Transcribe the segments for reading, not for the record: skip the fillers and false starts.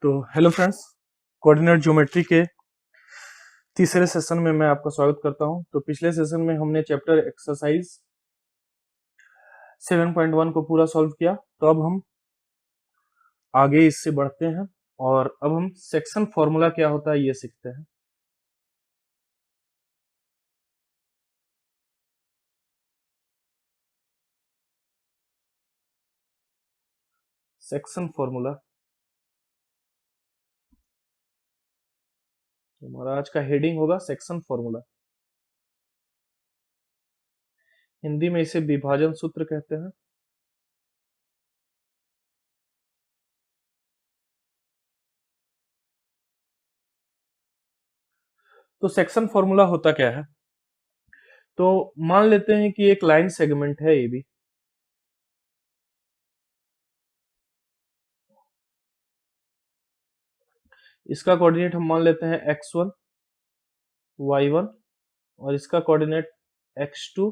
तो hello friends, coordinate geometry के तीसरे सेशन में मैं आपका स्वागत करता हूं। तो पिछले सेशन में हमने चैप्टर एक्सरसाइज 7.1 को पूरा सॉल्व किया। तो अब हम आगे इससे बढ़ते हैं और अब हम सेक्शन फॉर्मूला क्या होता है ये सीखते हैं। सेक्शन फॉर्मूला हमारा आज का हेडिंग होगा सेक्शन फॉर्मूला। हिंदी में इसे विभाजन सूत्र कहते हैं। तो सेक्शन फॉर्मूला होता क्या है? तो मान लेते हैं कि एक लाइन सेगमेंट है ए बी। इसका कोऑर्डिनेट हम मान लेते हैं x1 y1 और इसका कोऑर्डिनेट x2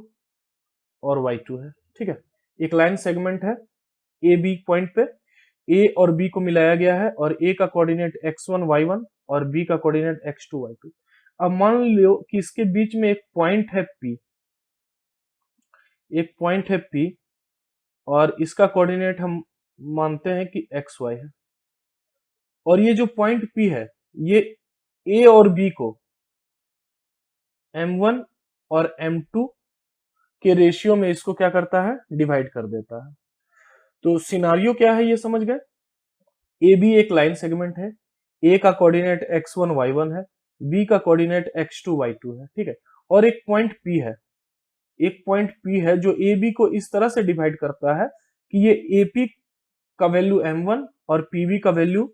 और y2 है। ठीक है, एक लाइन सेगमेंट है ए बी पॉइंट पे। ए और बी को मिलाया गया है और ए का कोऑर्डिनेट x1 y1 और बी का कोऑर्डिनेट x2 y2। अब मान लो कि इसके बीच में एक पॉइंट है P, एक पॉइंट है P और इसका कोऑर्डिनेट हम मानते हैं कि xy है। और ये जो पॉइंट P है ये A और B को m1 और m2 के रेशियो में इसको क्या करता है, डिवाइड कर देता है। तो सिनारियो क्या है ये समझ गए। ए बी एक लाइन सेगमेंट है, ए का कोऑर्डिनेट x1 y1 है, बी का कोऑर्डिनेट x2 y2 है। ठीक है, और एक पॉइंट P है, एक पॉइंट P है जो ए बी को इस तरह से डिवाइड करता है कि ये AP का वैल्यू m1 और PB का वैल्यू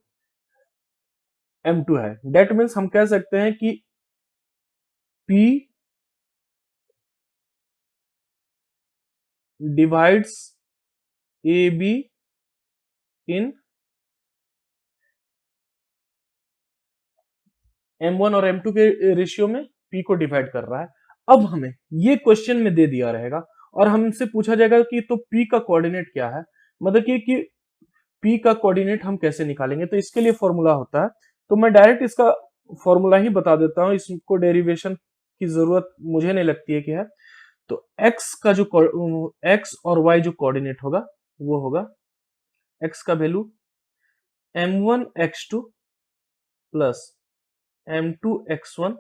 m2 है। डेट मीन्स हम कह सकते हैं कि P डिवाइड्स AB इन m1 और m2 के रेशियो में P को डिवाइड कर रहा है। अब हमें ये क्वेश्चन में दे दिया रहेगा और हमसे पूछा जाएगा कि तो P का कोऑर्डिनेट क्या है, मतलब कि P का कोऑर्डिनेट हम कैसे निकालेंगे। तो इसके लिए फॉर्मूला होता है, तो मैं डायरेक्ट इसका फॉर्मूला ही बता देता हूं, इसको डेरिवेशन की जरूरत मुझे नहीं लगती है कि है। तो x का जो x और y जो कोऑर्डिनेट होगा वो होगा x का value m1 x2 plus m2 x1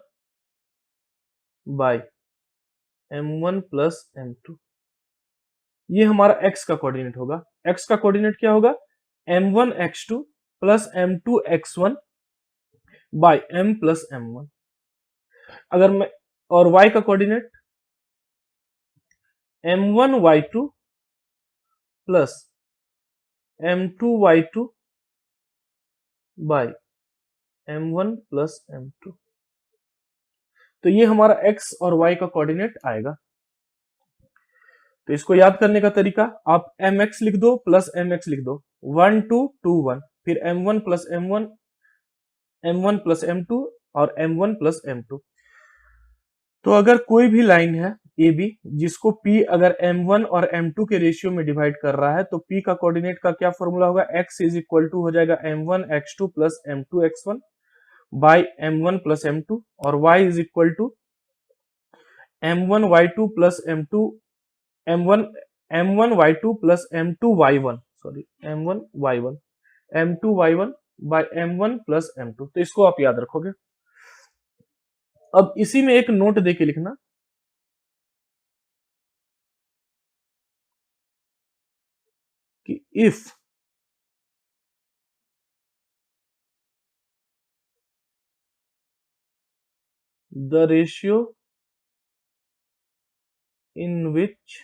by m1 plus m2। ये हमारा x का कोऑर्डिनेट होगा। x का कोऑर्डिनेट क्या होगा, m1 x2 plus m2 x1 bye m plus m1। अगर मैं और y का coordinate m1 y2 plus m2 y2 bye m1 plus m2। तो ये हमारा x और y का कोऑर्डिनेट आएगा। तो इसको याद करने का तरीका, आप mx लिख दो प्लस mx लिख दो, 1 2 2 1, फिर m1 plus m1, m1 plus m2 और m1 प्लस m2। तो अगर कोई भी लाइन है ए बी जिसको P अगर m1 और m2 के रेशियो में डिवाइड कर रहा है तो P का कोऑर्डिनेट का क्या फॉर्मूला होगा, x इज इक्वल टू हो जाएगा m1 x2 plus m2 x1 by m1 plus m2 और y is equal to m1 y2 plus m2 m1 m1 y2 plus m2 y1, sorry m1 y1 m2 y1 by m1 plus m2। तो इसको आप याद रखोगे। अब इसी में एक नोट देके लिखना कि if the ratio in which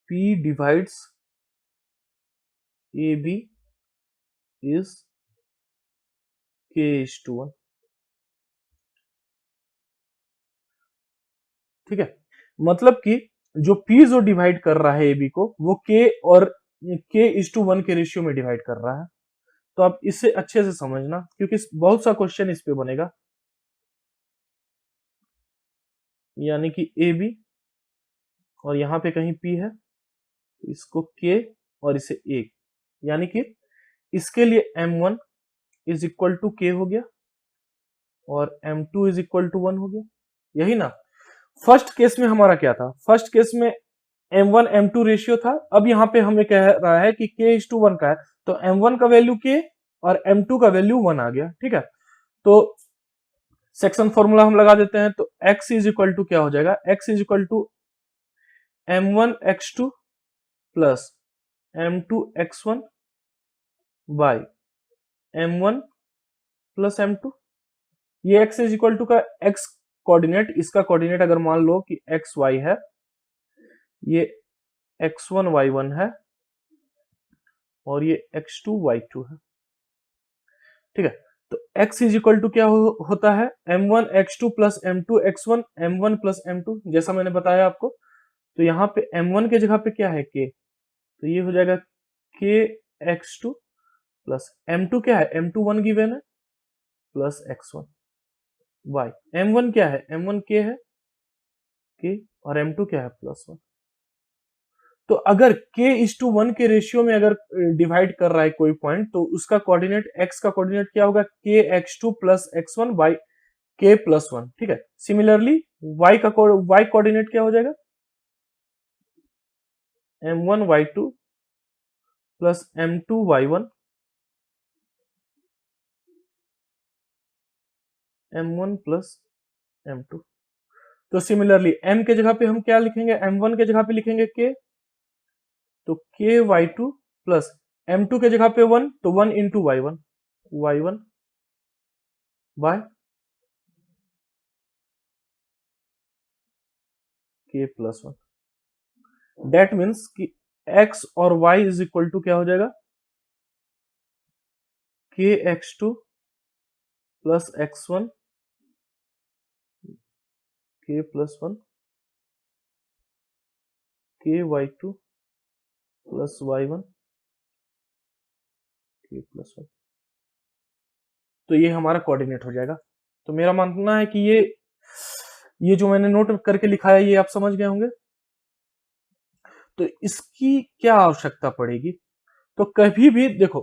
P divides AB is k:1। ठीक है, मतलब कि जो P जो डिवाइड कर रहा है AB को वो K और k:1 के रेशियो में डिवाइड कर रहा है। तो आप इसे अच्छे से समझना क्योंकि बहुत सा क्वेश्चन इस पे बनेगा। यानी कि AB और यहां पे कहीं P है इसको k और इसे 1, यानी कि इसके लिए m1 is equal to k हो गया और m2 इज इक्वल टू 1 हो गया, यही ना। फर्स्ट केस में हमारा क्या था, फर्स्ट केस में m1 m2 रेशियो था, अब यहाँ पे हमें कह रहा है कि k:1 का है, तो m1 का वैल्यू k और m2 का वैल्यू 1 आ गया, ठीक है। तो सेक्शन फॉर्मूला हम लगा देते हैं, तो x इज इक्वल टू क्या हो जाएगा, x is equal to m1x2 plus m2x1 by m1 plus m2। ये x इज इक्वल टू का x कोऑर्डिनेट, इसका कोऑर्डिनेट अगर मान लो कि x y है, ये x1 y1 है और ये x2 y2 है, ठीक है। तो x इज इक्वल टू क्या होता है, m1 x2 plus m2 x1 m1 plus m2, जैसा मैंने बताया आपको। तो यहाँ पे m1 के जगह पे क्या है k, तो ये हो जाएगा k x2 प्लस m2 क्या है, m2 1 गिवन है प्लस x1 y, m1 क्या है, m1 k है k और m2 क्या है प्लस 1। तो अगर k:1 के रेशियो में अगर डिवाइड कर रहा है कोई पॉइंट, तो उसका कोऑर्डिनेट x का कोऑर्डिनेट क्या होगा, k x2 plus x1 by k plus 1, ठीक है। सिमिलरली y का y कोऑर्डिनेट क्या हो जाएगा, m1 y2 plus m2 y1 m1 plus m2। तो सिमिलरली m के जगह पे हम क्या लिखेंगे, m1 के जगह पे लिखेंगे k, तो k y2 प्लस m2 के जगह पे 1, तो 1 into y1 y1 by k plus 1। That means कि x और y इज इक्वल टू क्या हो जाएगा, k x2 plus x1 k plus 1 k y2 plus y1 k plus 1। तो ये हमारा कोऑर्डिनेट हो जाएगा। तो मेरा मानना है कि ये जो मैंने नोट करके लिखा है ये आप समझ गए होंगे। तो इसकी क्या आवश्यकता पड़ेगी, तो कभी भी देखो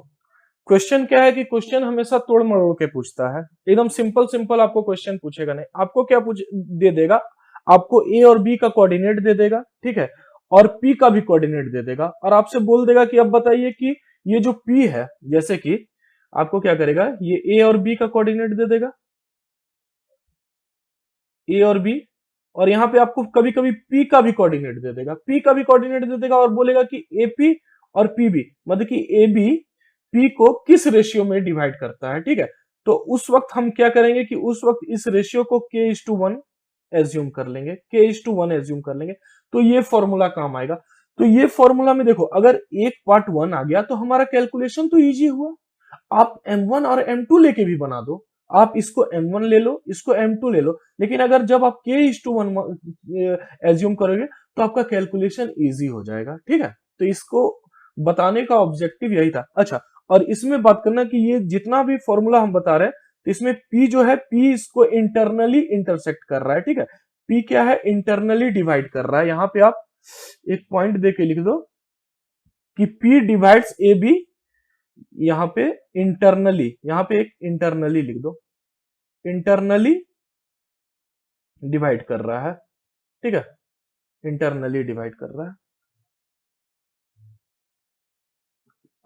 क्वेश्चन क्या है कि क्वेश्चन हमेशा तोड़ मरोड़ के पूछता है, एकदम सिंपल सिंपल आपको क्वेश्चन पूछेगा नहीं। आपको क्या दे देगा, आपको ए और बी का कोऑर्डिनेट दे देगा, ठीक है, और पी का भी कोऑर्डिनेट दे देगा, और आपसे बोल देगा कि अब बताइए कि ये जो पी है, जैसे कि आपको क्या करेगा, ये ए और बी का कोऑर्डिनेट दे देगा, ए और बी, और यहाँ पे आपको कभी कभी पी का भी कोऑर्डिनेट दे देगा, पी का भी कोऑर्डिनेट दे देगा और बोलेगा कि एपी और पीबी, मतलब कि ए बी पी को किस रेशियो में डिवाइड करता है, ठीक है। तो उस वक्त हम क्या करेंगे कि उस वक्त इस रेशियो को k:1 एज्यूम कर लेंगे, k:1 एज्यूम कर लेंगे, तो ये फॉर्मूला काम आएगा। तो ये फॉर्मूला में देखो अगर एक पार्ट 1 आ गया तो हमारा कैलकुलेशन तो इजी हुआ। आप m1 और m2 लेके भी बना दो, आप इसको m1 ले लो, इसको m2 ले लो, लेकिन अगर जब आप k:1 एज्यूम करोगे तो आपका कैलकुलेशन इजी हो जाएगा, ठीक है। तो इसको बताने का ऑब्जेक्टिव यही था। अच्छा, और इसमें बात करना कि ये जितना भी फॉर्मूला हम बता रहे हैं, तो इसमें p जो है, p इसको इंटरनली इंटरसेक्ट कर रहा है, ठीक है। p क्या है, इंटरनली डिवाइड कर रहा है। यहां पे आप एक पॉइंट दे के लिख दो कि p डिवाइड्स ए बी, यहां पे इंटरनली, यहां पे एक इंटरनली लिख दो, इंटरनली डिवाइड कर रहा है, ठीक है, इंटरनली डिवाइड कर रहा है।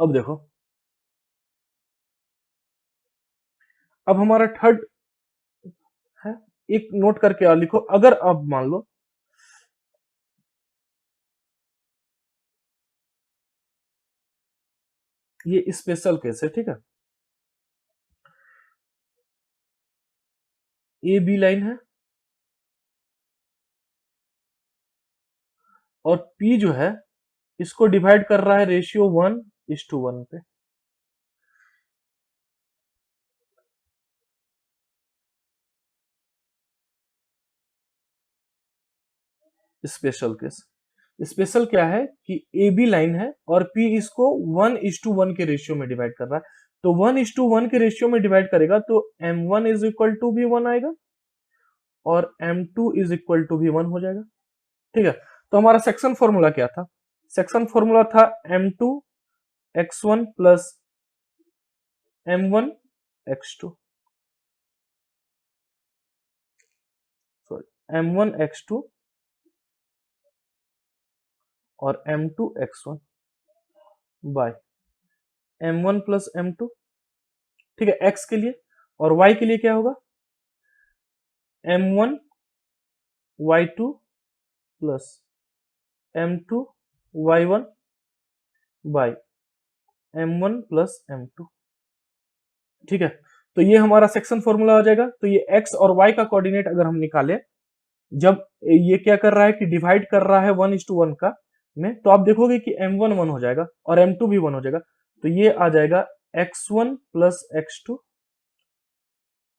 अब देखो, अब हमारा थर्ड है, एक नोट करके और लिखो, अगर अब मान लो ये स्पेशल केस है, ठीक है, ए बी लाइन है और P जो है इसको डिवाइड कर रहा है रेशियो 1:1 पे। स्पेशल केस, स्पेशल क्या है कि ए बी लाइन है और P इसको 1:1 के रेशियो में डिवाइड कर रहा है, तो 1:1 के रेशियो में डिवाइड करेगा तो m1 इज इक्वल टू भी 1 आएगा और m2 इज इक्वल टू भी 1 हो जाएगा, ठीक है। तो हमारा सेक्शन फॉर्मूला क्या था, सेक्शन फॉर्मूला था m2x1 plus m1x2, sorry m1x2 और m2x1 bye m1 plus m2, ठीक है, x के लिए। और y के लिए क्या होगा, m1 y2 plus m2 y1 by m1 plus m2, ठीक है। तो ये हमारा सेक्शन फॉर्मूला आ जाएगा। तो ये x और y का कोऑर्डिनेट अगर हम निकालें, जब ये क्या कर रहा है कि डिवाइड कर रहा है 1:1 का में, तो आप देखोगे कि m1 1 हो जाएगा और m2 भी 1 हो जाएगा। तो ये आ जाएगा x1 प्लस x2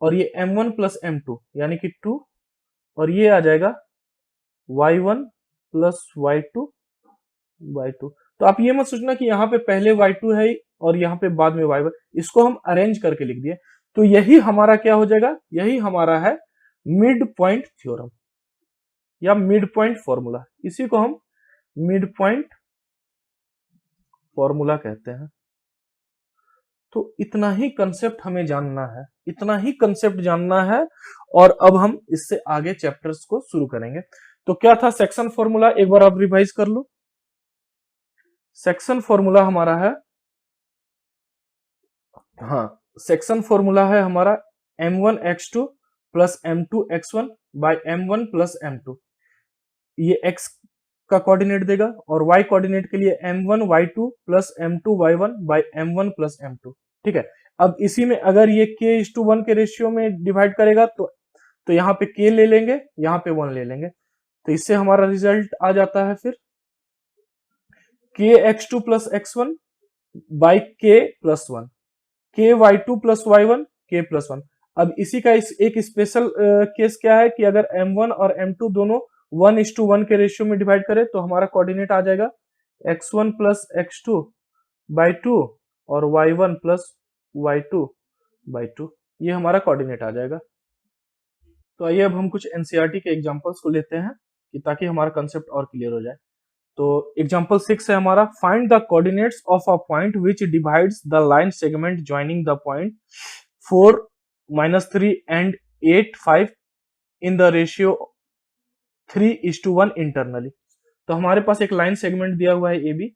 और ये m1 प्लस m2 यानी कि 2, और ये आ जाएगा y1 प्लस y2 बाई 2। तो आप ये मत सोचना कि यहाँ पे पहले y2 है और यहाँ पे बाद में y1, इसको हम अरेंज करके लिख दिए। तो यही हमारा क्या हो जाएगा, यही हमारा है मिड पॉइंट थ्योरम या मिड पॉइंट फॉर्मूला, इसी को हम मिड पॉइंट फॉर्मूला कहते हैं। तो इतना ही कंसेप्ट हमें जानना है, इतना ही कंसेप्ट जानना है, और अब हम इससे आगे चैप्टर्स को शुरू करेंगे। तो क्या था सेक्शन फॉर्मूला, एक बार आप रिवाइज कर लो। सेक्शन फॉर्मूला हमारा है, हाँ, सेक्शन फॉर्मूला है हमारा m1x2 plus m2x1 bye m1 plus m2। ये x का कोऑर्डिनेट देगा और y कोऑर्डिनेट के लिए m1y2 plus m2y1 bye m1 plus m2, ठीक है। अब इसी में अगर ये k:1 के रेशियो में डिवाइड करेगा तो यहाँ पे k ले लेंगे, यहाँ पे 1 ले लेंगे, तो इससे हमारा रिजल्ट आ जाता है फिर kx2 plus x1 by k plus 1, ky2 plus y1 k plus 1। अब इसी का एक स्पेशल केस क्या है कि अगर m1 और m2 दोनों 1:1 के रेशियो में डिवाइड करें तो हमारा कोऑर्डिनेट आ जाएगा x1 प्लस x2 बाई 2 और y1 प्लस y2 बाई 2, ये हमारा कोऑर्डिनेट आ जाएगा। तो आइए अब हम कुछ एनसीईआरटी के एग्जांपल्स को लेते हैं कि ताकि हमारा कंसेप्ट और क्लियर हो जाए। तो एग्जांपल 6 है हमारा, find the coordinates of a point which divides the line segment joining the point 4, -3 and 8, 5 in the ratio 3:1 internally. तो हमारे पास एक लाइन सेगमेंट दिया हुआ है ए बी,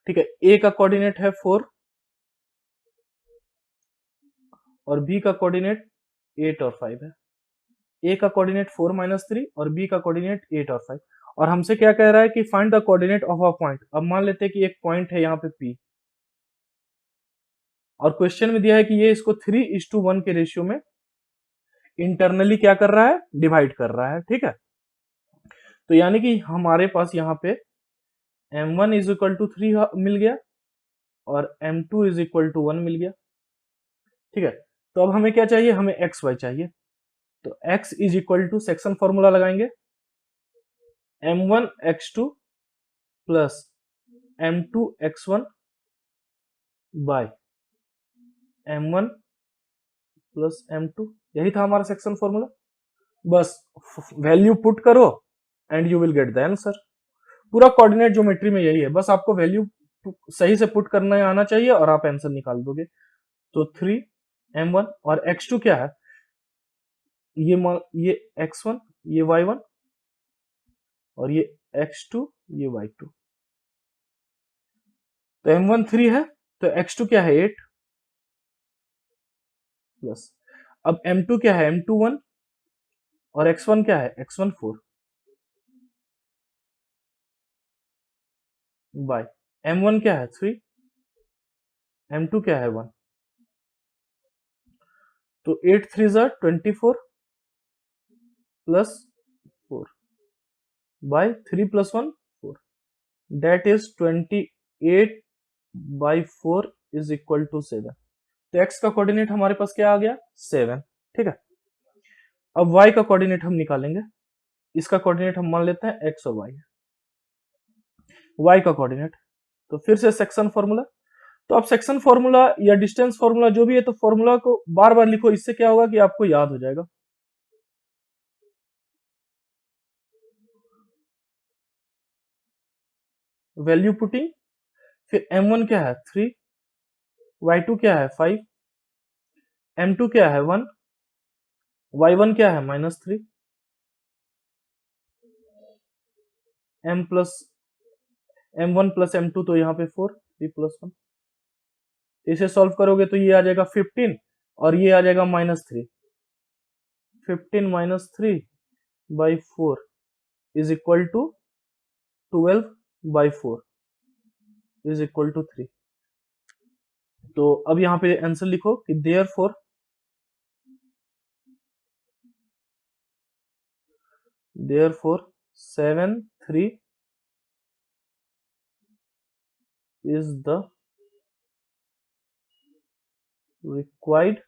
ठीक है। ए का कोऑर्डिनेट है 4 और बी का कोऑर्डिनेट 8 और 5 है। ए का कोऑर्डिनेट 4 -3 और बी का कोऑर्डिनेट 8 और 5, और हमसे क्या कह रहा है कि find the coordinate of a point. अब मान लेते हैं कि एक पॉइंट है यहाँ पे P, और क्वेश्चन में दिया है कि ये इसको 3:1 के रेशियो में इंटरनली क्या कर रहा है, डिवाइड कर रहा है, ठीक है। तो यानी कि हमारे पास यहाँ पे m1 इज इक्वल टू 3 मिल गया और m2 इज इक्वल टू 1 मिल गया, ठीक है। तो अब हमें क्या चाहिए, हमें एक्स वाई चाहिए। तो x is equal to, section formula लगाएंगे, m1x2 plus m2x1 bye m1 plus m2, यही था हमारा सेक्शन फॉर्मूला। बस वैल्यू पुट करो and you will get the answer. पूरा कोऑर्डिनेट ज्योमेट्री में यही है, बस आपको वैल्यू सही से पुट करना आना चाहिए और आप आंसर निकाल दोगे। तो 3m1 और x2 क्या है, ये x1, ये y1 और ये x2, ये y2। तो m1 3 है तो x2 क्या है 8 प्लस, अब m2 क्या है, m2 1 और x1 क्या है, x1 4 बाय m1 क्या है 3, m2 क्या है 1। तो 8 3 ज़ा 24 plus 4 by 3 plus 1 4, that is 28 by 4 is equal to 7। तो x का कोऑर्डिनेट हमारे पास क्या आ गया 7, ठीक है। अब y का कोऑर्डिनेट हम निकालेंगे, इसका कोऑर्डिनेट हम मान लेते हैं x और y, y का कोऑर्डिनेट। तो फिर से सेक्शन फॉर्मूला, तो आप सेक्शन फॉर्मूला या डिस्टेंस फॉर्मूला जो भी है, तो फॉर्मूला को बार बार लिखो, इससे क्या होगा कि आपको याद हो जाएगा। वैल्यू पुटिंग, फिर m1 क्या है 3, y2 क्या है 5, m2 क्या है 1, y1 क्या है -3, m1 प्लस m2 तो यहाँ पे 4, 3 प्लस 1। इसे सॉल्व करोगे तो ये आ जाएगा 15 और ये आ जाएगा -3। 15 minus 3 by 4 is equal to 12 by 4 is equal to 3। तो अब यहाँ पे आंसर लिखो कि therefore 7 3 is the required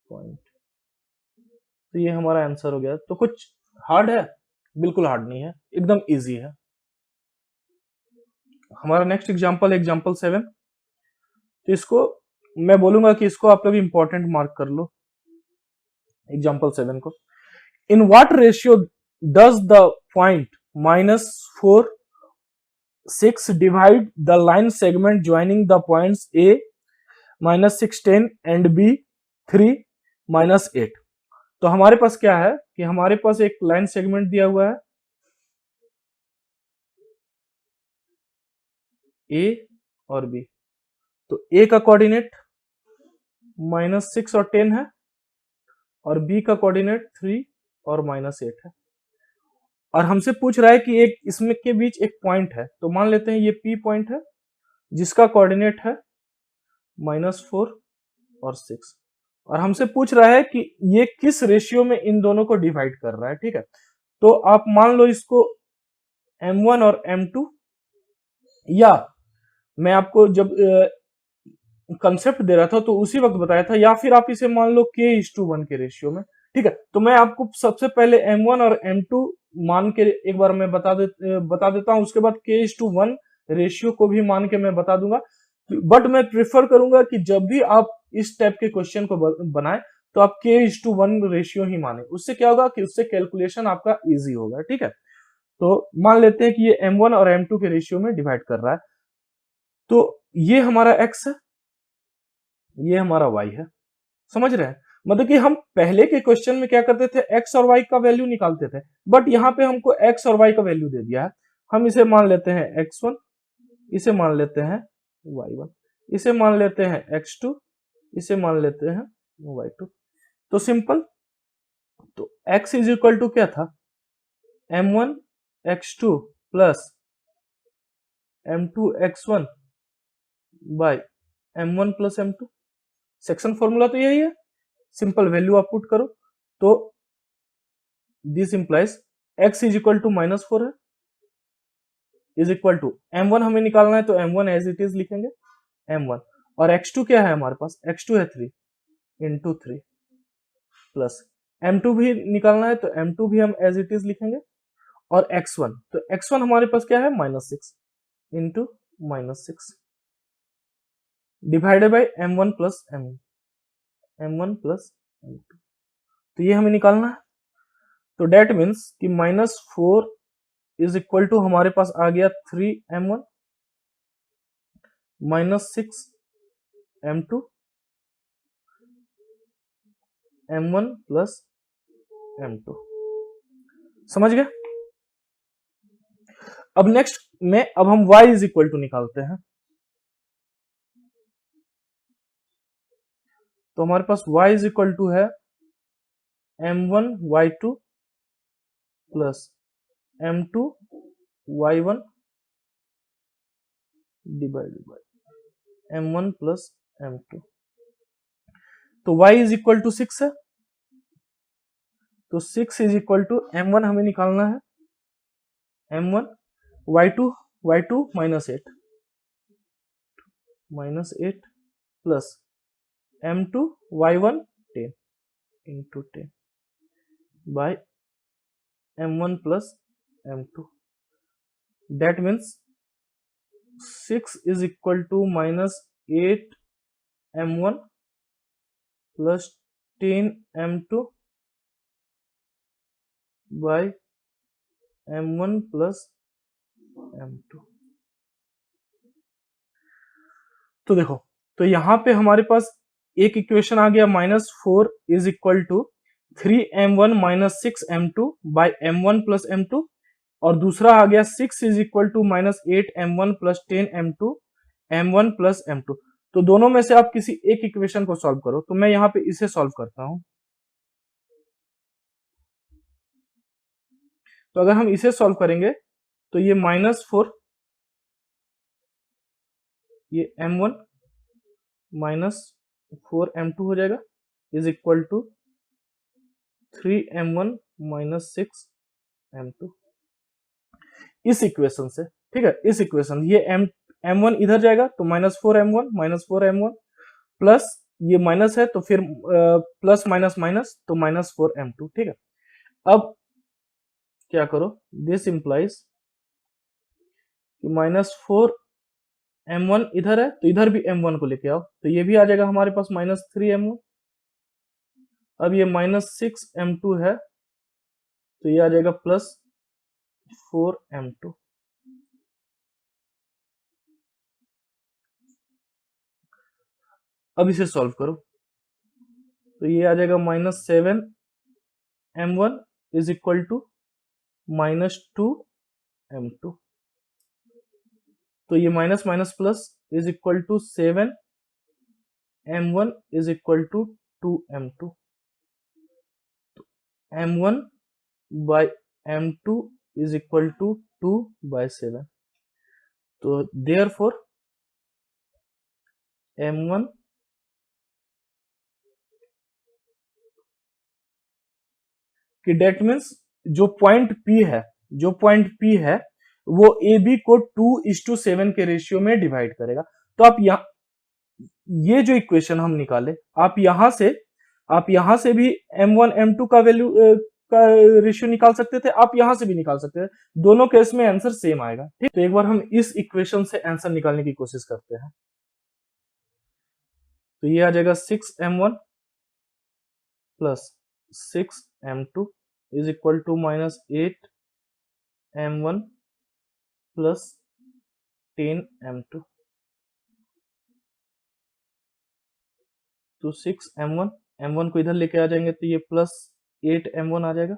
point। तो ये हमारा आंसर हो गया। तो कुछ हार्ड है? बिल्कुल हार्ड नहीं है, एकदम इजी है। हमारा नेक्स्ट एग्जांपल 7। तो इसको मैं बोलूंगा कि इसको आप लोग इंपॉर्टेंट मार्क कर लो, एग्जांपल 7 को। In what ratio does the point -4 6 divide the line segment joining the points A -6 10 and B 3 -8। तो हमारे पास क्या है कि हमारे पास एक लाइन सेगमेंट दिया हुआ है A और B। तो A का कोऑर्डिनेट -6 और 10 है और B का कोऑर्डिनेट 3 और -8 है। और हमसे पूछ रहा है कि एक इसमें के बीच एक पॉइंट है। तो मान लेते हैं ये P पॉइंट है जिसका कोऑर्डिनेट है -4 और 6, और हमसे पूछ रहा है कि ये किस रेशियो में इन दोनों को डिवाइड कर रहा है। ठीक है, तो आप मान लो इसको m1 और m2, या मैं आपको जब कंसेप्ट दे रहा था तो उसी वक्त बताया था, या फिर आप इसे मान लो k:1 के रेशियो में। ठीक है, तो मैं आपको सबसे पहले m1 और m2 मान के एक बार मैं बता देता हूं, उसके बाद k:1 रेशियो को भी मान के मैं बता दूंगा। बट मैं प्रिफर करूंगा कि जब भी आप इस टाइप के क्वेश्चन को बनाए तो आप k:1 रेशियो ही माने। उससे क्या होगा कि उससे कैलकुलेशन आपका इजी होगा। ठीक है, तो मान लेते हैं कि ये m1 और m2 के रेशियो में डिवाइड कर रहा है। तो ये हमारा x है, ये हमारा y है। समझ रहे हैं? मतलब कि हम पहले के क्वेश्चन में क्या करते थे, x और y का वैल्यू निकालते थे, बट यहाँ पे हमको x और y का वैल्यू दे दिया है। हम इसे मान लेते हैं x1, इसे मान लेते हैं y1, इसे मान लेते हैं x2, इसे मान लेते हैं y2। तो सिंपल, तो x इज इक्वल टू क्या था, m1 x2 plus m2 x1 by m1 plus m2। Section formula तो यही है, सिंपल वैल्यू आप पुट करो तो this implies x is equal to -4 है, इज इक्वल टू m1 हमें निकालना है तो m1 एज इट इज लिखेंगे m1, और x2 क्या है हमारे पास, x2 है 3 इंटू 3 प्लस m2 भी निकालना है तो m2 भी हम एज इट इज लिखेंगे, और x1, तो x1 हमारे पास क्या है -6 into -6 divided by m1 plus m1 plus m2। तो ये हमें निकालना है। तो डेट मीन्स कि -4 इज इक्वल टू हमारे पास आ गया 3m1 -6m2 m1 plus m2। समझ गए? अब नेक्स्ट में अब हम y इज इक्वल टू निकालते हैं। तो हमारे पास y इज इक्वल टू है m1 y2 plus m2 y1 divided by m1 plus m2। तो y इज इक्वल टू 6 है, तो 6 इज इक्वल टू m1 हमें निकालना है m1 y2 -8 plus m2 y1 10 into 10 by m1 plus m2। That means 6 is equal to -8 m1 plus 10 m2 by m1 plus m2। तो देखो, तो यहां पे हमारे पास एक इक्वेशन आ गया -4 is equal to 3m1 minus 6m2 by m1 plus m2, और दूसरा आ गया 6 is equal to -8m1 plus 10m2 m1 plus m2। तो दोनों में से आप किसी एक इक्वेशन को सॉल्व करो। तो मैं यहाँ पे इसे सॉल्व करता हूं। तो अगर हम इसे सॉल्व करेंगे तो ये -4, ये m1 -4m2 हो जाएगा is equal to 3m1 minus 6m2 इस इक्वेशन से। ठीक है, इस इक्वेशन ये m1 इधर जाएगा तो -4m1 प्लस ये माइनस है तो फिर प्लस माइनस माइनस तो -4m2। ठीक है, अब क्या करो, दिस इंप्लाइज -4m1 इधर है तो इधर भी m1 को लेके आओ, तो ये भी आ जाएगा हमारे पास -3m1। अब ये -6m2 है तो ये आ जाएगा +4m2। अब इसे सॉल्व करो तो ये आ जाएगा -7m1 is equal to -2m2। तो ये minus minus plus is equal to 7m1 is equal to 2m2। m1 by m2 is equal to 2/7। तो देयरफॉर m1 कि डेट मीन्स जो पॉइंट P है वो AB को 2:7 के रेशियो में डिवाइड करेगा। तो आप यहाँ ये जो इक्वेशन हम निकाले, आप यहां से भी m1 m2 का वैल्यू का रेशियो निकाल सकते थे, आप यहां से भी निकाल सकते थे। दोनों केस में आंसर सेम आएगा। ठीक, तो एक बार हम इस इक्वेशन से आंसर निकालने की कोशिश करते हैं। तो ये आ जाएगा 6m1 plus 6m2 is equal to -8m1 plus 10m2। तो 6m1 m1 को इधर लेके आ जाएंगे तो ये प्लस 8m1 आ जाएगा,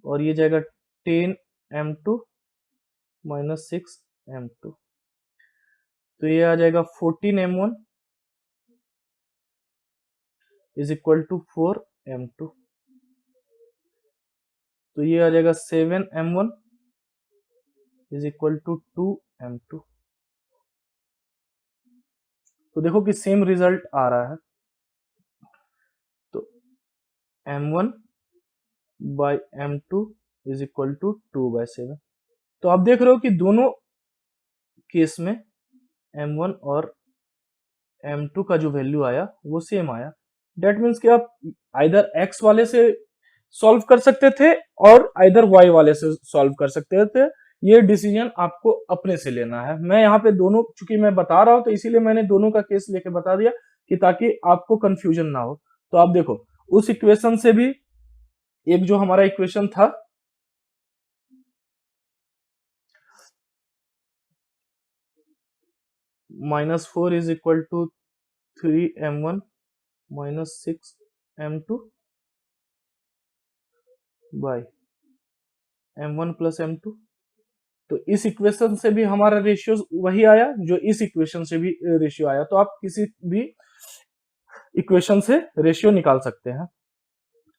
और ये जाएगा 10m2 माइनस 6m2। तो ये आ जाएगा 14m1 is equal to 4m2। तो ये आ जाएगा 7m1 is equal to 2m2। तो देखो कि सेम रिजल्ट आ रहा है। तो m1 by m2 is equal to 2/7। तो आप देख रहे हो कि दोनों केस में m1 और m2 का जो वैल्यू आया वो सेम आया। डेट मीन्स कि आप आइदर x वाले से सॉल्व कर सकते थे और आइदर y वाले से सॉल्व कर सकते थे। ये डिसीजन आपको अपने से लेना है। मैं यहाँ पे दोनों, चूंकि मैं बता रहा हूं तो इसीलिए मैंने दोनों का केस लेके बता दिया कि ताकि आपको कंफ्यूजन ना हो। तो आप देखो उस इक्वेशन से भी एक जो हमारा इक्वेशन था -4 is equal to 3m1 minus 6m2 by m1 plus m2। तो इस इक्वेशन से भी हमारा रेशियो वही आया जो इस इक्वेशन से भी रेशियो आया। तो आप किसी भी इक्वेशन से रेशियो निकाल सकते हैं।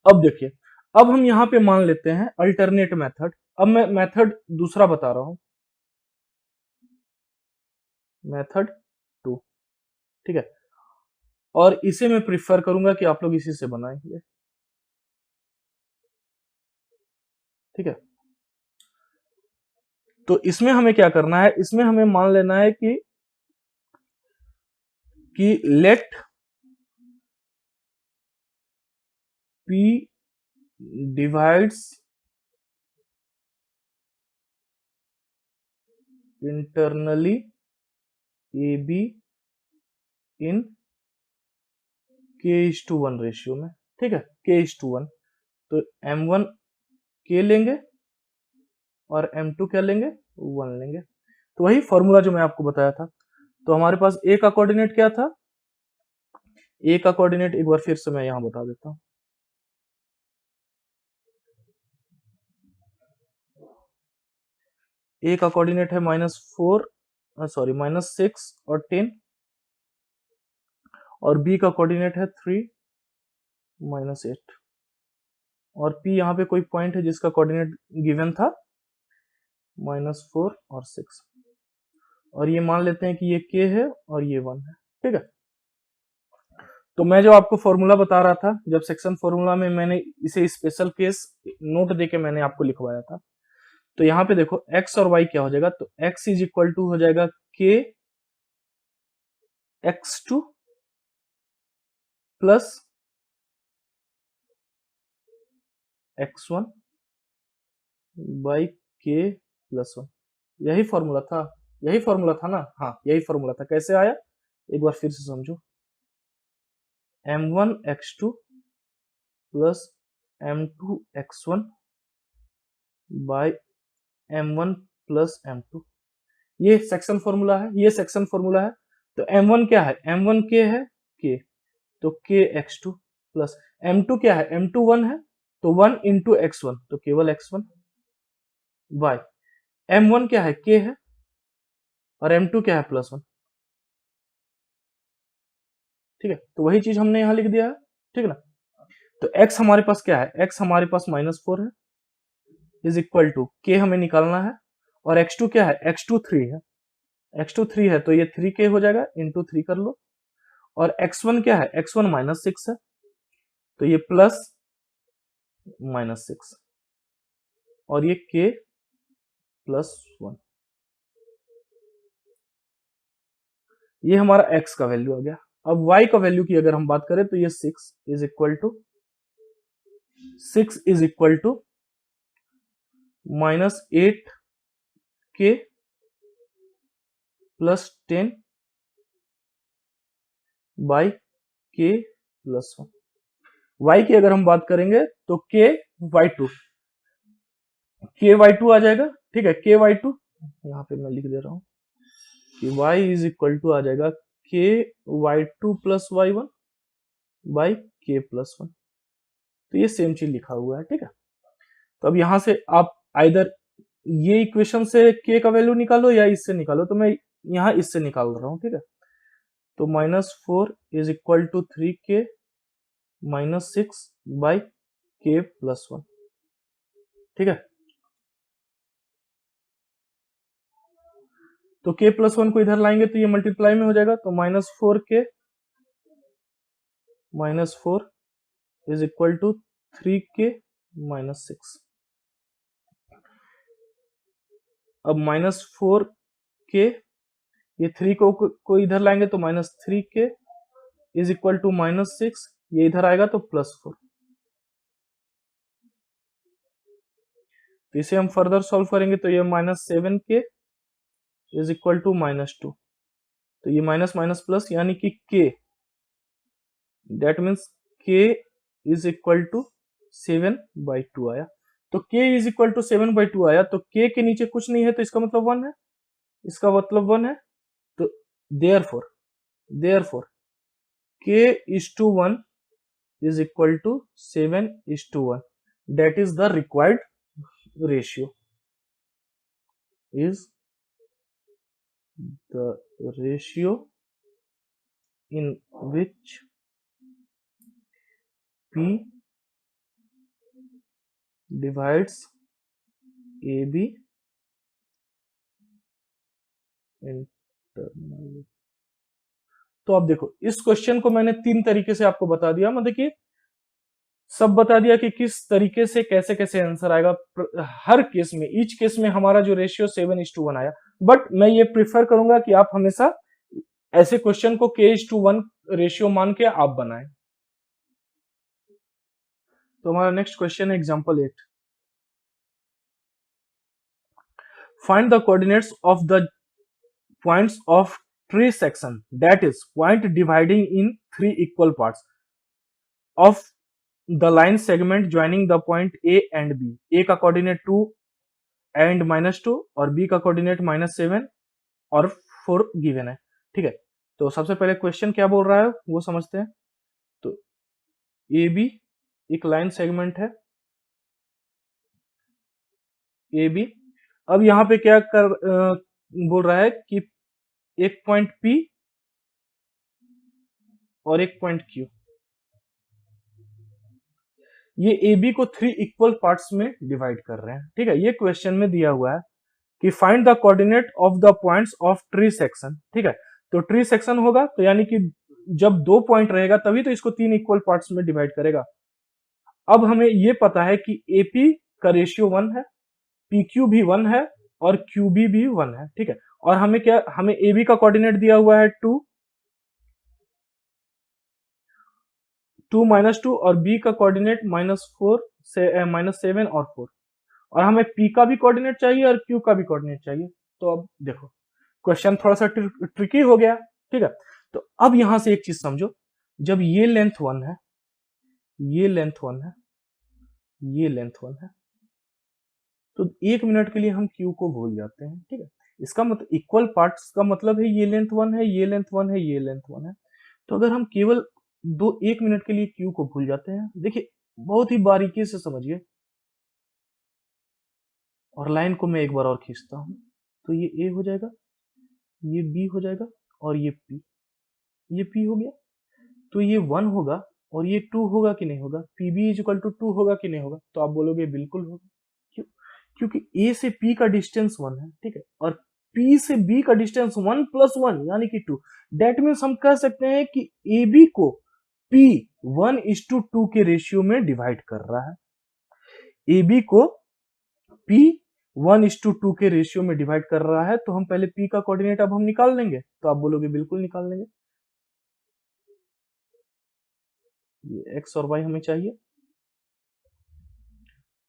अब देखिए, अब हम यहाँ पे मान लेते हैं अल्टरनेट मेथड। अब मैं मेथड दूसरा बता रहा हूं, मेथड 2। ठीक है, और इसे मैं प्रिफर करूंगा कि आप लोग इसी से बनाएंगे। ठीक है, तो इसमें हमें क्या करना है, इसमें हमें मान लेना है कि let P divides internally AB इन K:1 रेशियो में। ठीक है, K:1। तो m1 K लेंगे और m2 क्या लेंगे, 1 लेंगे। तो वही फॉर्मूला जो मैं आपको बताया था। तो हमारे पास a का कोऑर्डिनेट क्या था, a का कोऑर्डिनेट एक बार फिर से मैं यहां बता देता हूं। a का कोऑर्डिनेट है -6 और 10, और b का कोऑर्डिनेट है 3 -8, और p यहाँ पे कोई पॉइंट है जिसका कोऑर्डिनेट गिवन था -4 और 6, और ये मान लेते हैं कि ये k है और ये 1 है। ठीक है, तो मैं जो आपको फॉर्मूला बता रहा था, जब सेक्शन फॉर्मूला में मैंने इसे स्पेशल केस नोट देके मैंने आपको लिखवाया था, तो यहाँ पे देखो x और y क्या हो जाएगा, तो x इज इक्वल टू हो जाएगा k x2 plus x1 by k plus 1। यही फॉर्मूला था, यही फॉर्मूला था ना, हाँ यही फॉर्मूला था। कैसे आया एक बार फिर से समझो, m1 x2 plus m2 x1 by m1 plus m2, ये सेक्शन फॉर्मूला है, ये सेक्शन फॉर्मूला है। तो m1 क्या है, m1 k है k, तो k x2 प्लस m2 क्या है, m2 1 है, तो 1 इंटू x1 तो केवल x1 बाय m1 क्या है, k है, और m2 क्या है, +1। ठीक है, तो वही चीज हमने यहां लिख दिया है। ठीक है ना, तो x हमारे पास क्या है, x हमारे पास -4 है, इज इक्वल टू k हमें निकालना है, और x2 क्या है, x2 3 है, x2 3 है तो ये 3k हो जाएगा, इंटू 3 कर लो, और x1 क्या है, x1 -6 है, तो ये प्लस -6, और ये k +1, ये हमारा x का वैल्यू आ गया। अब y का वैल्यू की अगर हम बात करें तो ये 6 is equal to -8k plus 10 by k plus 1। y की अगर हम बात करेंगे तो k y2 आ जाएगा। ठीक है, k y2 यहाँ पे मैं लिख दे रहा हूँ कि y इज इक्वल टू आ जाएगा k y2 plus y1 by k plus 1। तो ये सेम चीज लिखा हुआ है। ठीक है, तो अब यहां से आप आइदर ये इक्वेशन से k का वैल्यू निकालो या इससे निकालो, तो मैं यहाँ इससे निकाल रहा हूँ। ठीक है, तो -4 is equal to 3k -6 by k plus 1। ठीक है, तो k प्लस 1 को इधर लाएंगे तो ये मल्टीप्लाई में हो जाएगा, तो -4k -4 is equal to 3k -6। अब -4k, ये 3 को इधर लाएंगे तो -3k इज इक्वल टू -6, ये इधर आएगा तो +4। तो इसे हम फर्दर सॉल्व करेंगे तो ये -7k इज इक्वल टू -2, तो ये माइनस माइनस प्लस यानी कि k, that means k is equal to 7/2 आया। तो k इज इक्वल टू 7/2 आया, तो k के नीचे कुछ नहीं है तो इसका मतलब 1 है, इसका मतलब 1 है। तो therefore k is to 1 is equal to 7:1, that is the required ratio, is the ratio in which P divides AB internally। तो आप देखो इस क्वेश्चन को मैंने 3 तरीके से आपको बता दिया, मतलब कि सब बता दिया कि किस तरीके से कैसे कैसे आंसर आएगा हर केस में। ईच केस में हमारा जो रेशियो 7:1 आया, बट मैं ये प्रिफर करूंगा कि आप हमेशा ऐसे क्वेश्चन को k:1 रेशियो मान के आप बनाएं। तो हमारा नेक्स्ट क्वेश्चन है example 8। Find the coordinates of the points of tree section, that is point dividing in 3 equal parts of the line segment joining the point A and B। A का coordinate 2, and -2 और B का coordinate -7 और 4 given है। ठीक है, तो सबसे पहले क्वेश्चन क्या बोल रहा है वो समझते हैं। तो ए बी एक लाइन सेगमेंट है ए बी। अब यहाँ पे क्या बोल रहा है कि एक पॉइंट P और एक पॉइंट Q, ये ए बी को 3 इक्वल पार्ट्स में डिवाइड कर रहे हैं। ठीक है, ये क्वेश्चन में दिया हुआ है कि find the coordinate of the points of tree section. ठीक है, तो ट्री सेक्शन होगा तो यानी कि जब 2 पॉइंट रहेगा तभी तो इसको 3 इक्वल पार्ट्स में डिवाइड करेगा। अब हमें ये पता है कि AP का रेशियो 1 है, PQ भी 1 है और QB भी 1 है। ठीक है, और हमें AB का कोऑर्डिनेट दिया हुआ है 2 -2 और B का कोऑर्डिनेट -4 से -7 और 4, और हमें P का भी कोऑर्डिनेट चाहिए और Q का भी कोऑर्डिनेट चाहिए। तो अब देखो क्वेश्चन थोड़ा सा ट्रिकी हो गया। ठीक है, तो अब यहां से एक चीज समझो, जब ये लेंथ 1 है, ये लेंथ 1 है, ये लेंथ 1 है, तो 1 मिनट के लिए हम Q को भूल जाते हैं। ठीक है, इसका मतलब इक्वल पार्ट्स का मतलब है ये लेंथ 1 है, ये लेंथ 1 है, ये लेंथ 1 है। तो अगर हम केवल 1 मिनट के लिए Q को भूल जाते हैं, देखिए बहुत ही बारीकी से समझिए, और लाइन को मैं एक बार और खींचता हूं, तो ये A हो जाएगा, ये B हो जाएगा और ये P हो गया। तो ये 1 होगा और ये 2 होगा कि नहीं होगा, PB इक्वल टू 2 होगा कि नहीं होगा, तो आप बोलोगे बिल्कुल होगा। क्यों? क्योंकि A से P का डिस्टेंस 1 है। ठीक है, और P से B का डिस्टेंस 1 + 1 यानी कि 2। डेट मीन्स हम कह सकते हैं कि AB को P 1:2 के रेशियो में डिवाइड कर रहा है। AB को P 1:2 के रेशियो में डिवाइड कर रहा है, तो हम पहले P का कोऑर्डिनेट अब हम निकाल लेंगे, तो आप बोलोगे बिल्कुल निकाल लेंगे। ये x और y हमें चाहिए,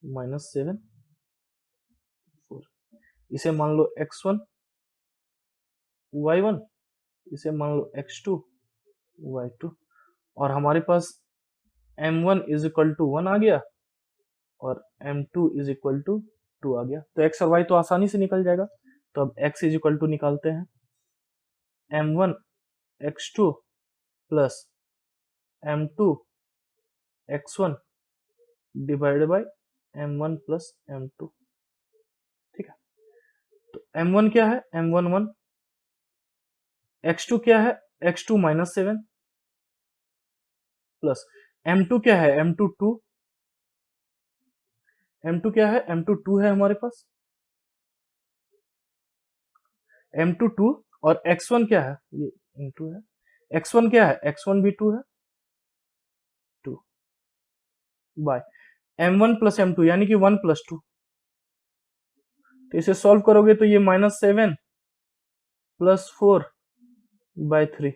-7 4, इसे मान लो x1 y1, इसे मान लो x2 y2, और हमारे पास m1 = 1 आ गया और m2 = 2 आ गया। तो x और y तो आसानी से निकल जाएगा। तो अब x = निकालते हैं m1 x2 plus m2 x1 divided by m1 plus m2। ठीक है, तो m1 क्या है, m1 1, x2 क्या है, x2 -7 प्लस m2 क्या है, m2 2, m2 क्या है, m2 2 है हमारे पास, m2 2, और x1 क्या है, ये m2 है, x1 क्या है, x1 भी 2 है, 2 बाय m1 प्लस m2 यानी कि 1 + 2। तो इसे सॉल्व करोगे तो ये -7 + 4/3,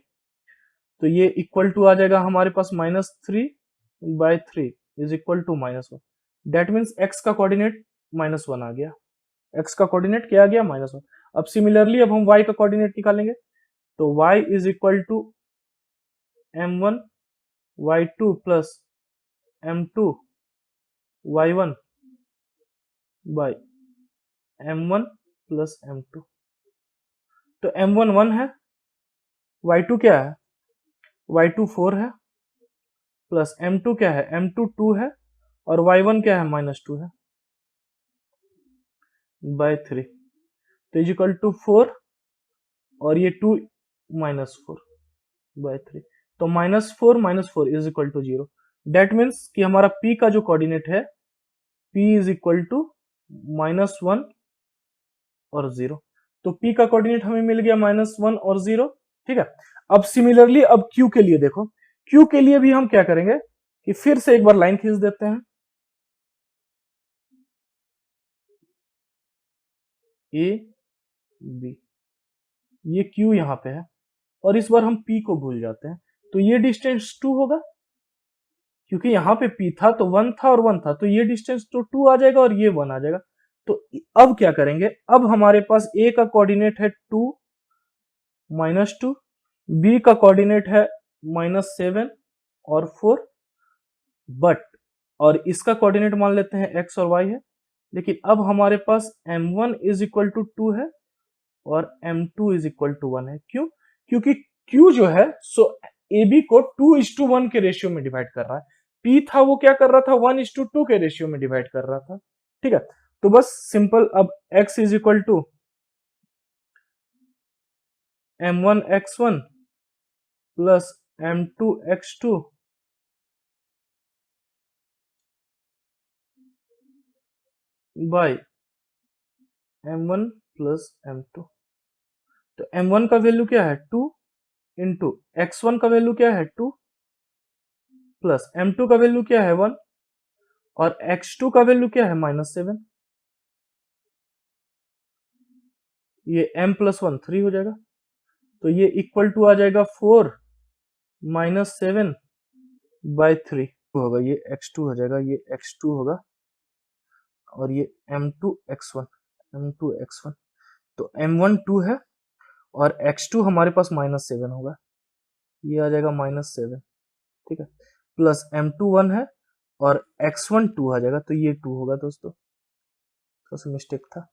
तो ये इक्वल टू आ जाएगा हमारे पास -3/3 is equal to -1। That means x का कोऑर्डिनेट -1 आ गया, x का कोऑर्डिनेट क्या आ गया, -1। अब सिमिलरली अब हम y का कोऑर्डिनेट निकालेंगे, तो y is equal to m1 y2 plus m2 y1 by m1 plus m2। तो m1 1 है, y2 क्या है, y2 4 है, प्लस m2 क्या है, m2 2 है, और y1 क्या है, -2 है बाय 3, तो इज इक्वल टू 4 और ये 2 -4/3, तो -4 is equal to 0। That means कि हमारा p का जो कोऑर्डिनेट है p इज इक्वल टू -1 और 0। तो p का कोऑर्डिनेट हमें मिल गया -1 और 0। ठीक है, अब सिमिलरली अब q के लिए देखो, q के लिए भी हम क्या करेंगे कि फिर से एक बार लाइन खींच देते हैं, a b, ये q यहां पे है, और इस बार हम p को भूल जाते हैं, तो ये डिस्टेंस 2 होगा, क्योंकि यहाँ पे p था तो 1 था और 1 था, तो ये डिस्टेंस तो 2 आ जाएगा और ये 1 आ जाएगा। तो अब क्या करेंगे, अब हमारे पास a का कोऑर्डिनेट है 2 -2, b का कोऑर्डिनेट है -7 और 4, बट और इसका कोऑर्डिनेट मान लेते हैं x और y है, लेकिन अब हमारे पास m1 इज इक्वल टू 2 है और m2 इज इक्वल टू 1 है। क्यों? क्योंकि q जो है सो ab को 2:1 के रेशियो में डिवाइड कर रहा है, p था वो क्या कर रहा था 1:2 के रेशियो में डिवाइड कर रहा था। ठीक है, तो बस सिंपल अब x is equal to m1 x1 plus m2 x2 by m1 plus m2। तो m1 का वैल्यू क्या है 2 इंटू x1 का वैल्यू क्या है 2 प्लस m2 का वैल्यू क्या है 1 और x2 का वैल्यू क्या है -7। ये m प्लस 1 3 हो जाएगा, तो ये इक्वल टू आ जाएगा 4 -7 बाई 3 होगा, ये x2 हो जाएगा, ये x2 होगा और ये m2 x1। तो m1 2 है और x2 हमारे पास -7 होगा, ये आ जाएगा -7। ठीक है, प्लस m2 1 है और x1 2 आ जाएगा, तो ये 2 होगा दोस्तों, थोड़ा सा मिस्टेक था।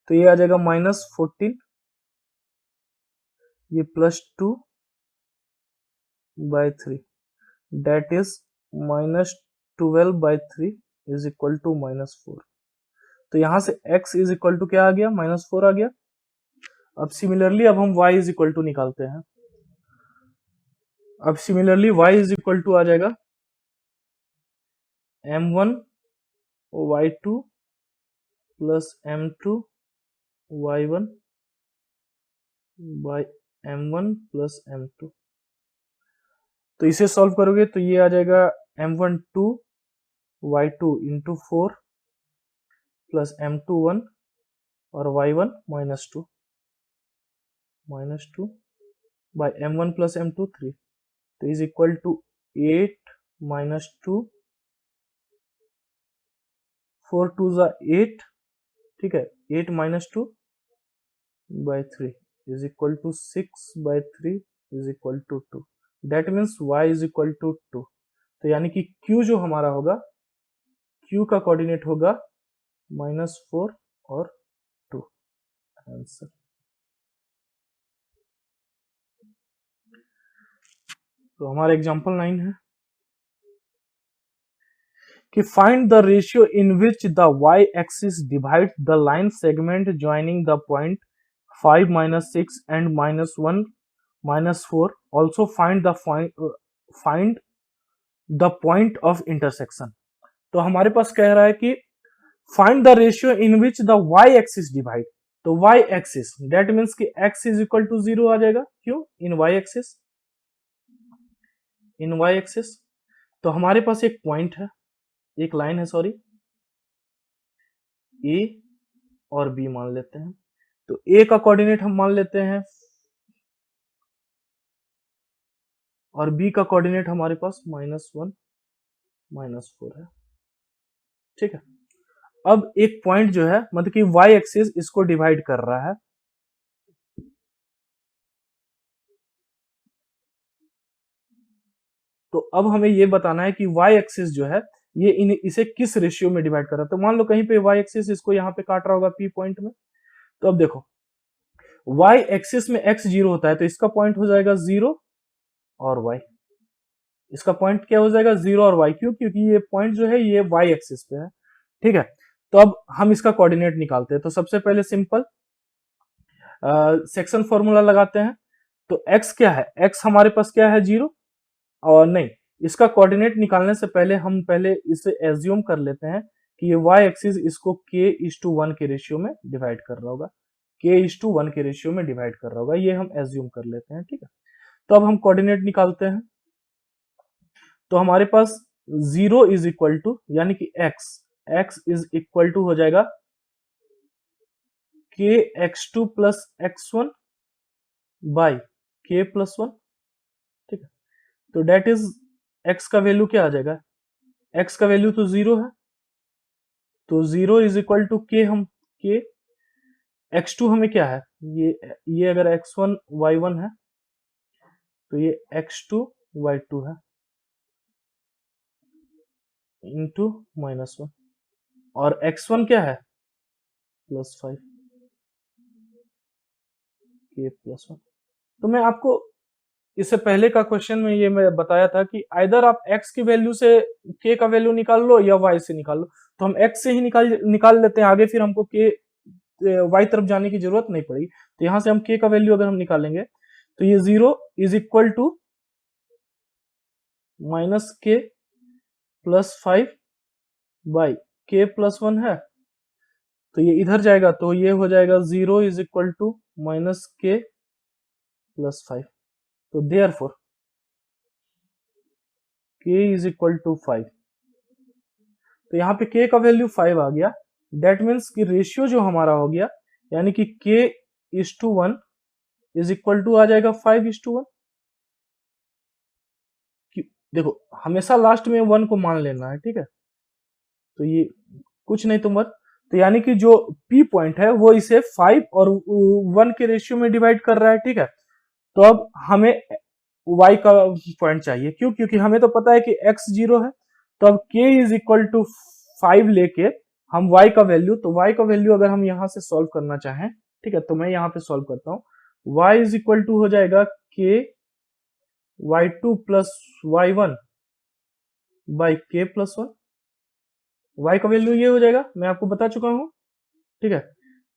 तो ये आ जाएगा -14, ये +2 by 3 that is -12 by 3 is equal to -4। तो यहां से x इज इक्वल टू क्या आ गया -4 आ गया। अब सिमिलरली अब हम y इज इक्वल टू निकालते हैं। अब similarly y is equal to आ जाएगा m1 y2 plus m2 y1 by m1 plus m2। तो इसे सॉल्व करोगे तो ये आ जाएगा m1 2 y2 into 4 plus m2 1 और y1 -2 by m1 plus m2 3। तो इज इक्वल टू 8 -2 4 2 जा 8। ठीक है, 8 -2 by 3 is equal to 6 by 3 is equal to 2। That means y is equal to 2। तो यानी कि q जो हमारा होगा, q का कोऑर्डिनेट होगा -4 और 2। आंसर। तो हमारा एग्जांपल 9 है कि find the ratio in which the y axis divide the line segment joining the point 5 -6 and -1 -4। Also find the point of intersection. तो हमारे पास कह रहा है कि find the ratio in which the y axis divide. तो y axis that means कि x is equal to 0 आ जाएगा। क्यों? इन y एक्सिस, तो हमारे पास एक पॉइंट है, एक लाइन है सॉरी, a और b मान लेते हैं। तो a का कोऑर्डिनेट हम मान लेते हैं और b का कोऑर्डिनेट हमारे पास -1 -4 है। ठीक है, अब एक पॉइंट जो है मतलब कि y एक्सिस इसको डिवाइड कर रहा है। तो अब हमें ये बताना है कि y एक्सिस जो है ये इसे किस रेशियो में डिवाइड कर रहा है। तो मान लो कहीं पे y एक्सिस इसको यहाँ पे काट रहा होगा p पॉइंट में। तो अब देखो y एक्सिस में x 0 होता है, तो इसका पॉइंट हो जाएगा 0 और y, इसका पॉइंट क्या हो जाएगा 0 और y। क्यों? क्योंकि ये पॉइंट जो है ये y एक्सिस पे है। ठीक है, तो अब हम इसका कोऑर्डिनेट निकालते हैं। तो सबसे पहले सिंपल सेक्शन फॉर्मूला लगाते हैं। तो x क्या है, x हमारे पास क्या है 0 और नहीं, इसका कोऑर्डिनेट निकालने से पहले हम पहले इसे एज्यूम कर लेते हैं कि ये y एक्सिस इसको k:1 के रेशियो में डिवाइड कर रहा होगा, k:1 के रेशियो में डिवाइड कर रहा होगा, ये हम एज्यूम कर लेते हैं। ठीक है, तो अब हम कोऑर्डिनेट निकालते हैं। तो हमारे पास 0 इज इक्वल टू यानी कि x इज इक्वल टू हो जाएगा kx2 plus x1 by k plus 1। ठीक है, तो डेट इज x का वैल्यू क्या आ जाएगा, x का वैल्यू तो 0 है, तो 0 इज इक्वल टू k, हम k x2 हमें क्या है, ये अगर x1 y1 है तो ये x2 y2 है इंटू -1। और x1 क्या है +5 k +1। तो मैं आपको इससे पहले का क्वेश्चन में ये मैं बताया था कि आइदर आप x की वैल्यू से k का वैल्यू निकाल लो या y से निकाल लो। तो हम x से ही निकाल लेते हैं, आगे फिर हमको k y तरफ जाने की जरूरत नहीं पड़ी। तो यहां से हम k का वैल्यू अगर हम निकालेंगे तो ये 0 is equal to -k +5 by k +1 है। तो ये इधर जाएगा तो ये हो जाएगा 0 इज इक्वल टू -k +5। तो therefore k is equal to 5। तो यहाँ पे k का वैल्यू 5 आ गया। डेट मीन्स कि रेशियो जो हमारा हो गया, यानी कि k:1 इज इक्वल टू आ जाएगा 5:1। देखो हमेशा लास्ट में 1 को मान लेना है, ठीक है। तो ये कुछ नहीं तो मत, तो यानी कि जो p पॉइंट है वो इसे 5 और 1 के रेशियो में डिवाइड कर रहा है, ठीक है। तो अब हमें y का पॉइंट चाहिए, क्यों? क्योंकि हमें तो पता है कि x 0 है। तो अब k इज इक्वल टू 5 लेके हम y का वैल्यू, तो y का वैल्यू अगर हम यहां से सॉल्व करना चाहें, ठीक है, तो मैं यहां पे सॉल्व करता हूं। y इज इक्वल टू हो जाएगा k y2 plus y1 by k +1। y का वैल्यू ये हो जाएगा, मैं आपको बता चुका हूं, ठीक है।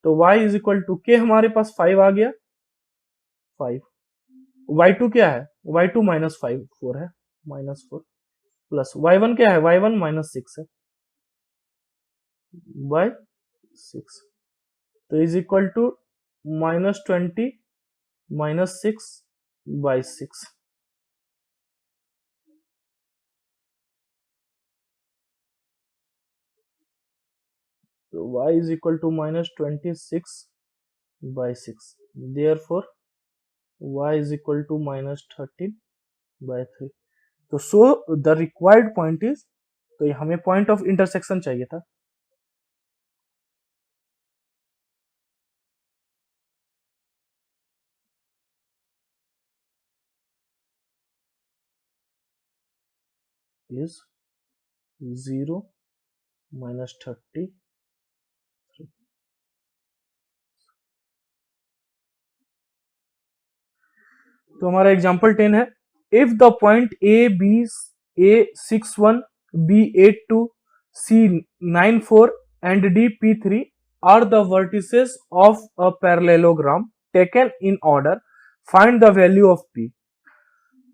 तो y is equal to k हमारे पास 5 आ गया, 5 y2 क्या है, y2 -5 4 है, -4 प्लस y1 क्या है, y1 -6 है बाय 6। तो इज इक्वल टू -20 -6 बाय 6। तो y is equal to -26 by 6। Therefore y is equal to -13 by 3। तो so the required point is, तो हमें पॉइंट ऑफ इंटरसेक्शन चाहिए था। इज 0 -30। तो हमारा एग्जांपल 10 है, if the point A61 B82 C94 and D P3 are the vertices of a parallelogram taken in order, find the value of P।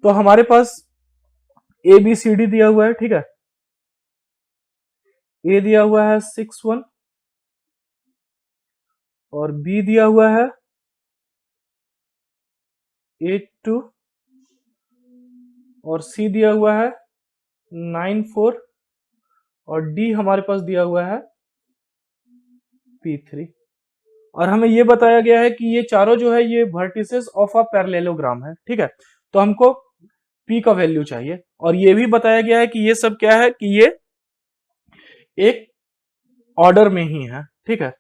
तो हमारे पास ABCD दिया हुआ है, ठीक है। A दिया हुआ है 61 और B दिया हुआ है 82 और C दिया हुआ है 94 और D हमारे पास दिया हुआ है P3। और हमें ये बताया गया है कि ये चारों जो है ये वर्टिसेस ऑफ अ पैरेललोग्राम है, ठीक है। तो हमको P का वैल्यू चाहिए, और ये भी बताया गया है कि ये सब क्या है कि ये एक ऑर्डर में ही है, ठीक है।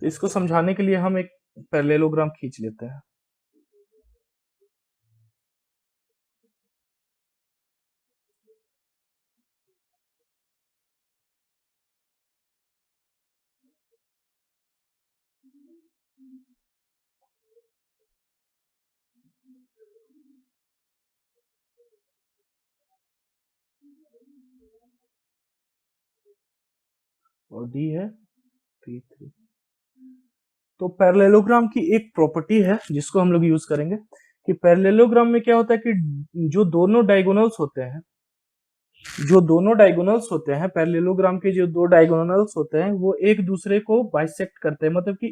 तो इसको समझाने के लिए हम एक पैरेललोग्राम खींच लेते हैं। और डी है P3। तो पैरेललोग्राम की एक प्रॉपर्टी है जिसको हम लोग यूज करेंगे कि पैरेललोग्राम में क्या होता है कि जो दोनों डायगोनल्स होते हैं, पैरेललोग्राम के जो दो डायगोनल्स होते हैं वो एक दूसरे को बाइसेक्ट करते हैं, मतलब कि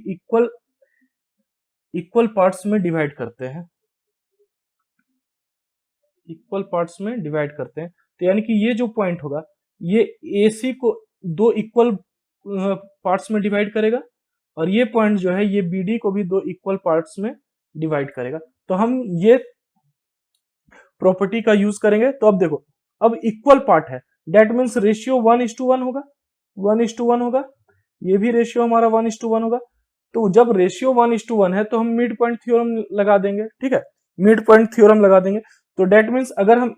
इक्वल पार्ट्स में डिवाइड करते हैं, तो यानी कि ये जो पॉइंट होगा ये AC को दो इक्वल पार्ट्स में डिवाइड करेगा, और ये पॉइंट जो है ये BD को भी दो इक्वल पार्ट्स में डिवाइड करेगा। तो हम ये प्रॉपर्टी का यूज करेंगे। तो अब देखो, अब इक्वल पार्ट है, डेट मीन्स रेशियो 1:1 होगा, 1:1 होगा, ये भी रेशियो हमारा 1:1 होगा। तो जब रेशियो 1:1 है तो हम मिड पॉइंट थ्योरम लगा देंगे, ठीक है, मिड पॉइंट थ्योरम लगा देंगे। तो डेट मीन्स अगर हम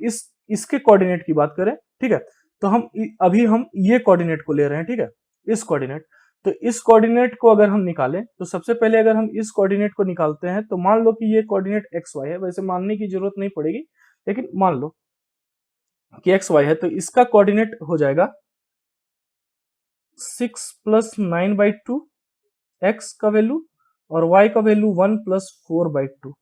इसके कोऑर्डिनेट की बात करें, ठीक है, तो अभी हम ये कोऑर्डिनेट को ले रहे हैं, ठीक है, इस कोऑर्डिनेट। तो इस कोऑर्डिनेट को अगर हम निकालें तो सबसे पहले अगर हम इस कोऑर्डिनेट को निकालते हैं तो मान लो कि ये कोऑर्डिनेट एक्स वाई है, वैसे मानने की जरूरत नहीं पड़ेगी, लेकिन मान लो कि एक्स वाई है, तो इसका कोऑर्डिनेट हो जाएगा 6 + 9/2 एक्स का वैल्यू और वाई का वैल्यू 1 + 4/2।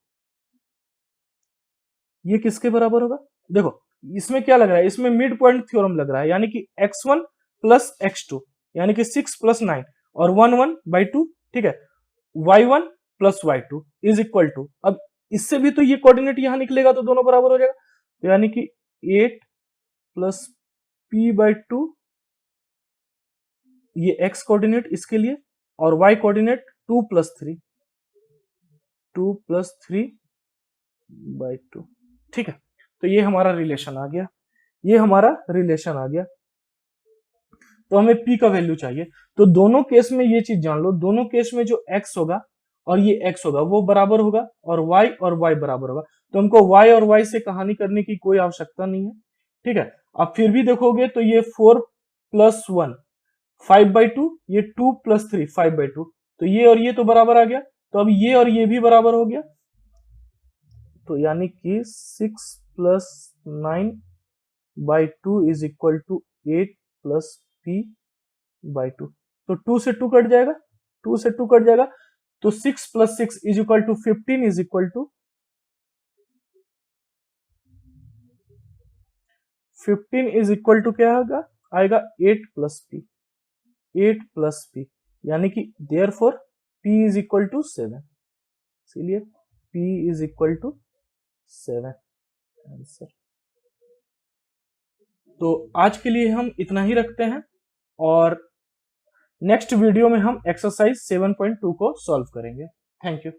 ये किसके बराबर होगा? देखो इसमें क्या लग रहा है, इसमें मिड पॉइंट थ्योरम लग रहा है, यानी कि x1 + x2 यानी कि 6 + 9 और 1/2, ठीक है, y1 + y2 is equal to, अब इससे भी तो ये कोऑर्डिनेट यहां निकलेगा तो दोनों बराबर हो जाएगा, तो यानी कि 8 + p/2 ये x कोऑर्डिनेट इसके लिए और y कोऑर्डिनेट 2 + 3/2, ठीक है। तो ये हमारा रिलेशन आ गया, ये हमारा रिलेशन आ गया। तो हमें p का वैल्यू चाहिए, तो दोनों केस में ये चीज जान लो, दोनों केस में जो x होगा और ये x होगा वो बराबर होगा और y बराबर होगा। तो हमको y और y से कहानी करने की कोई आवश्यकता नहीं है, ठीक है। अब फिर भी देखोगे तो ये 4 + 1 5/2, ये 2 + 3 5/2, तो ये और ये तो बराबर आ गया, तो अब ये और ये भी बराबर हो गया, तो यानी कि 6 + 9/2 इज इक्वल टू 8 + p/2। तो 2 से 2 कट जाएगा, 2 से 2 कट जाएगा, तो 6 + 6 is equal to 15 is equal to 15 is equal to क्या होगा, आएगा 8 + p, 8 + p, यानी कि therefore p is equal to 7, इसीलिए p is equal to 7 answer. तो आज के लिए हम इतना ही रखते हैं और नेक्स्ट वीडियो में हम एक्सरसाइज 7.2 को सॉल्व करेंगे। Thank you.